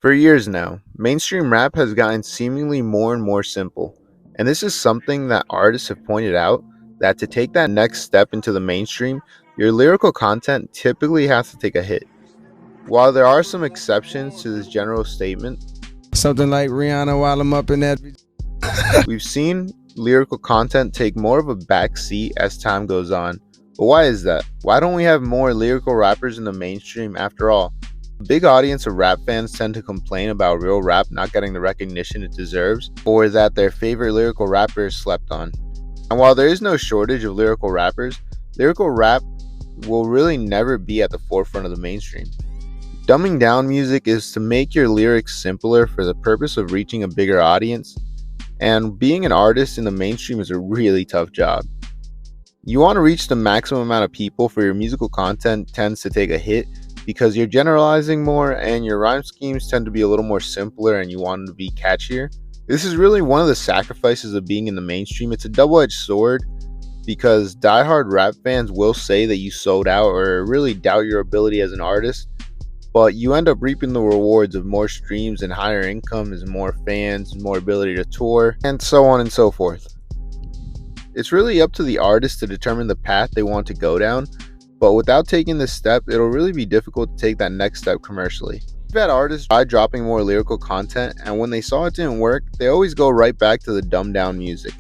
For years now, mainstream rap has gotten seemingly more and more simple, and this is something that artists have pointed out that to take that next step into the mainstream, your lyrical content typically has to take a hit. While there are some exceptions to this general statement, Something like Rihanna while I'm up in that. we've seen lyrical content take more of a back seat as time goes on. But why is that? Why don't we have more lyrical rappers in the mainstream after all? A big audience of rap fans tend to complain about real rap not getting the recognition it deserves, or that their favorite lyrical rapper is slept on. And while there is no shortage of lyrical rappers, lyrical rap will really never be at the forefront of the mainstream. Dumbing down music is to make your lyrics simpler for the purpose of reaching a bigger audience, and being an artist in the mainstream is a really tough job. You want to reach the maximum amount of people for your musical content tends to take a hit because you're generalizing more and your rhyme schemes tend to be a little more simpler and you want them to be catchier. This is really one of the sacrifices of being in the mainstream. It's a double-edged sword because diehard rap fans will say that you sold out or really doubt your ability as an artist, but you end up reaping the rewards of more streams and higher incomes, more fans, more ability to tour, and so on and so forth. It's really up to the artist to determine the path they want to go down, but without taking this step, it'll really be difficult to take that next step commercially. We've had artists try dropping more lyrical content, and when they saw it didn't work, they always go right back to the dumbed down music.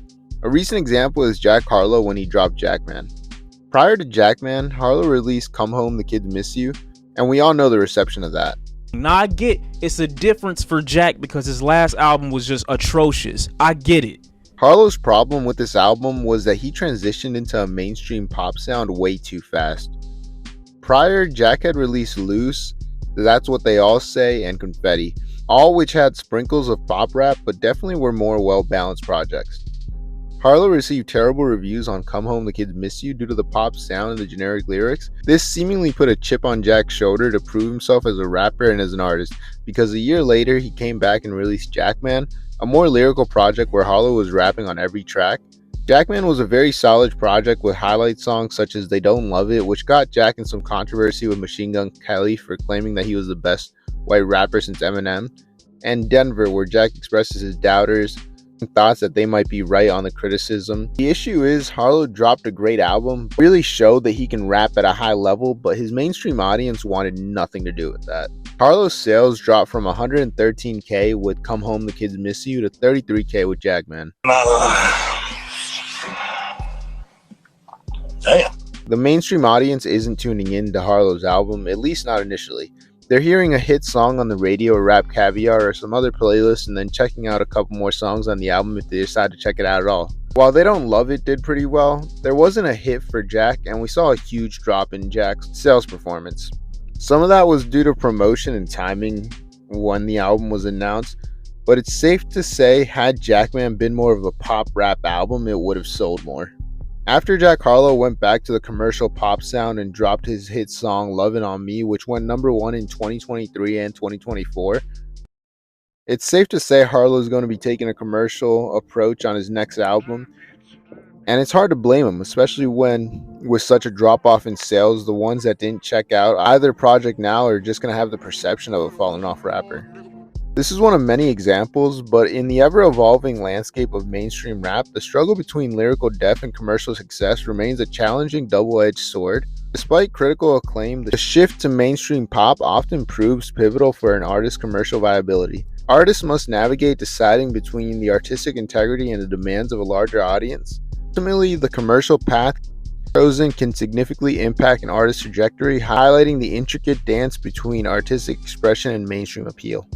A recent example is Harlow when he dropped Jackman. Prior to Jackman, Harlow released Come Home the Kids Miss You, and we all know the reception of that. Now I get it's a difference for Jack because his last album was just atrocious. I get it. Harlow's problem with this album was that he transitioned into a mainstream pop sound way too fast. Prior, Jack had released Loose, That's What They All Say, and Confetti, all which had sprinkles of pop rap but definitely were more well-balanced projects. Harlow received terrible reviews on Come Home the Kids Miss You due to the pop sound and the generic lyrics. This seemingly put a chip on Jack's shoulder to prove himself as a rapper and as an artist, because a year later he came back and released Jackman, a more lyrical project where Harlow was rapping on every track. Jackman was a very solid project with highlight songs such as They Don't Love It, which got Jack in some controversy with Machine Gun Kelly for claiming that he was the best white rapper since Eminem, and Denver, where Jack expresses his doubters and thoughts that they might be right on the criticism. The issue is Harlow dropped a great album, really showed that he can rap at a high level, but his mainstream audience wanted nothing to do with that. Harlow's sales dropped from 113K with Come Home the Kids Miss You to 33K with Jackman. Damn. The mainstream audience isn't tuning in to Harlow's album, at least not initially. They're hearing a hit song on the radio or Rap Caviar or some other playlist and then checking out a couple more songs on the album if they decide to check it out at all. While They Don't Love It did pretty well, there wasn't a hit for Jack and we saw a huge drop in Jack's sales performance. Some of that was due to promotion and timing when the album was announced, but it's safe to say had Jackman been more of a pop rap album, it would have sold more. After Harlow went back to the commercial pop sound and dropped his hit song Lovin' On Me, which went number 1 in 2023 and 2024, it's safe to say Harlow's going to be taking a commercial approach on his next album, and it's hard to blame him, especially when with such a drop off in sales, the ones that didn't check out either project now are just going to have the perception of a falling off rapper. This is one of many examples, but in the ever-evolving landscape of mainstream rap, the struggle between lyrical depth and commercial success remains a challenging double-edged sword. Despite critical acclaim, the shift to mainstream pop often proves pivotal for an artist's commercial viability. Artists must navigate deciding between the artistic integrity and the demands of a larger audience. Ultimately, the commercial path chosen can significantly impact an artist's trajectory, highlighting the intricate dance between artistic expression and mainstream appeal.